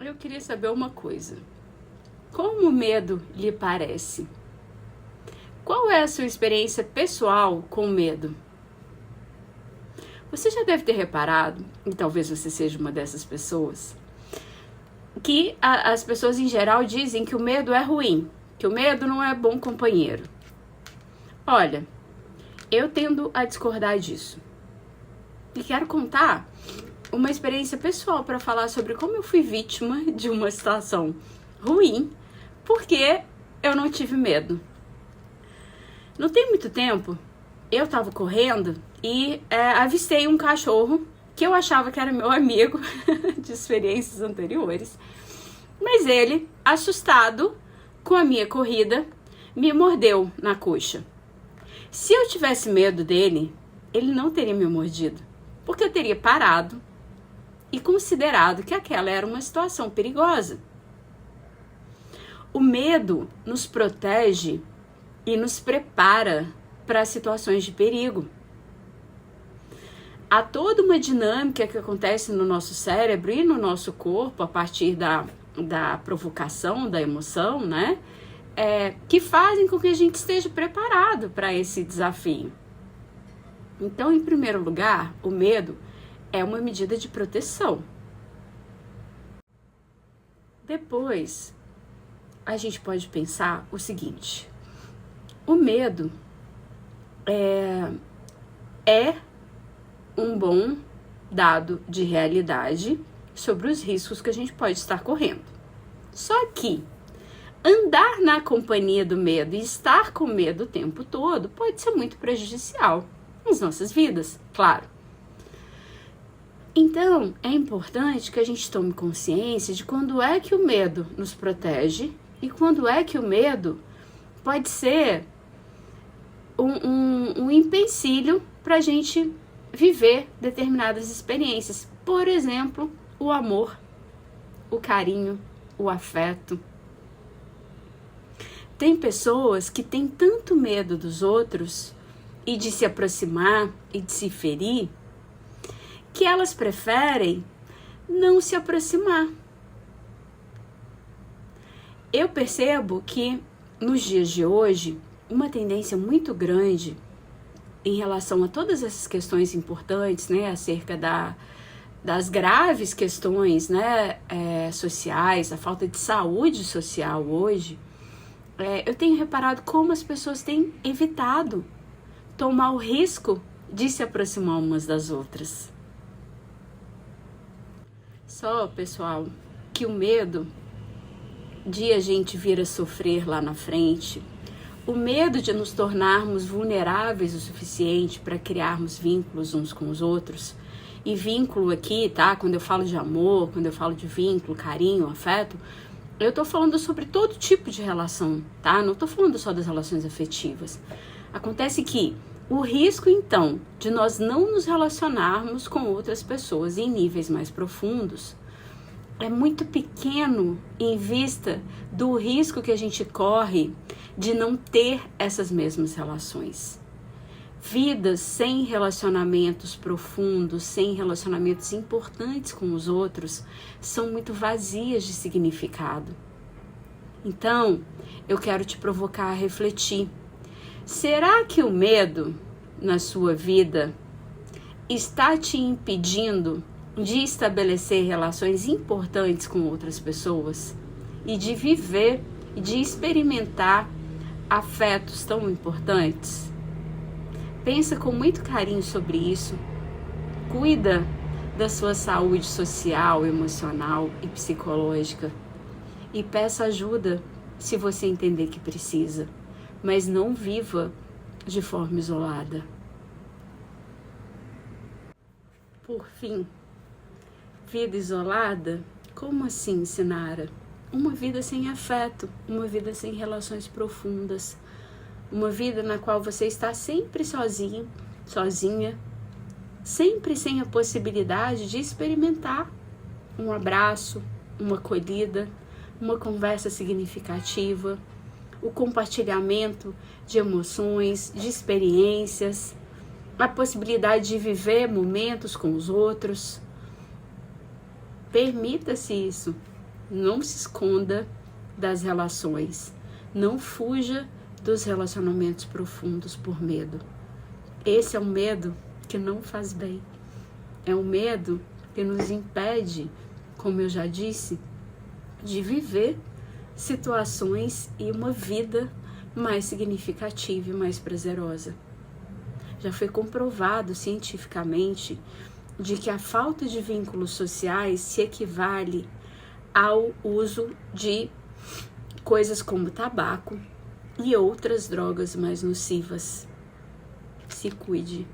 eu queria saber uma coisa. Como o medo lhe parece? Qual é a sua experiência pessoal com o medo? Você já deve ter reparado, e talvez você seja uma dessas pessoas, que as pessoas em geral dizem que o medo é ruim, que o medo não é bom companheiro. Olha, eu tendo a discordar disso. E quero contar uma experiência pessoal para falar sobre como eu fui vítima de uma situação ruim, porque eu não tive medo. Não tem muito tempo, eu estava correndo e avistei um cachorro que eu achava que era meu amigo de experiências anteriores. Mas ele, assustado com a minha corrida, me mordeu na coxa. Se eu tivesse medo dele, ele não teria me mordido, porque eu teria parado e considerado que aquela era uma situação perigosa. O medo nos protege e nos prepara para situações de perigo. Há toda uma dinâmica que acontece no nosso cérebro e no nosso corpo a partir da provocação, da emoção, né? Que fazem com que a gente esteja preparado para esse desafio. Então, em primeiro lugar, o medo é uma medida de proteção. Depois, a gente pode pensar o seguinte: o medo é um bom dado de realidade sobre os riscos que a gente pode estar correndo. Só que andar na companhia do medo e estar com medo o tempo todo pode ser muito prejudicial nas nossas vidas, claro. Então, é importante que a gente tome consciência de quando é que o medo nos protege e quando é que o medo pode ser um empecilho para a gente viver determinadas experiências. Por exemplo, o amor, o carinho, o afeto. Tem pessoas que têm tanto medo dos outros e de se aproximar e de se ferir, que elas preferem não se aproximar. Eu percebo que nos dias de hoje, uma tendência muito grande em relação a todas essas questões importantes, né, acerca das graves questões, né, sociais, a falta de saúde social hoje, eu tenho reparado como as pessoas têm evitado tomar o risco de se aproximar umas das outras. Só, pessoal, que o medo de a gente vir a sofrer lá na frente, o medo de nos tornarmos vulneráveis o suficiente para criarmos vínculos uns com os outros, e vínculo aqui, tá? Quando eu falo de amor, quando eu falo de vínculo, carinho, afeto, eu tô falando sobre todo tipo de relação, tá? Não tô falando só das relações afetivas. Acontece que o risco, então, de nós não nos relacionarmos com outras pessoas em níveis mais profundos é muito pequeno em vista do risco que a gente corre de não ter essas mesmas relações. Vidas sem relacionamentos profundos, sem relacionamentos importantes com os outros, são muito vazias de significado. Então, eu quero te provocar a refletir. Será que o medo na sua vida está te impedindo de estabelecer relações importantes com outras pessoas e de viver e de experimentar afetos tão importantes? Pensa com muito carinho sobre isso. Cuida da sua saúde social, emocional e psicológica. E peça ajuda se você entender que precisa. Mas não viva de forma isolada. Por fim, vida isolada? Como assim, Sinara? Uma vida sem afeto, uma vida sem relações profundas, uma vida na qual você está sempre sozinho, sozinha, sempre sem a possibilidade de experimentar um abraço, uma acolhida, uma conversa significativa, o compartilhamento de emoções, de experiências, a possibilidade de viver momentos com os outros. Permita-se isso. Não se esconda das relações. Não fuja dos relacionamentos profundos por medo. Esse é um medo que não faz bem. É um medo que nos impede, como eu já disse, de viver situações e uma vida mais significativa e mais prazerosa. Já foi comprovado cientificamente de que a falta de vínculos sociais se equivale ao uso de coisas como tabaco e outras drogas mais nocivas. Se cuide.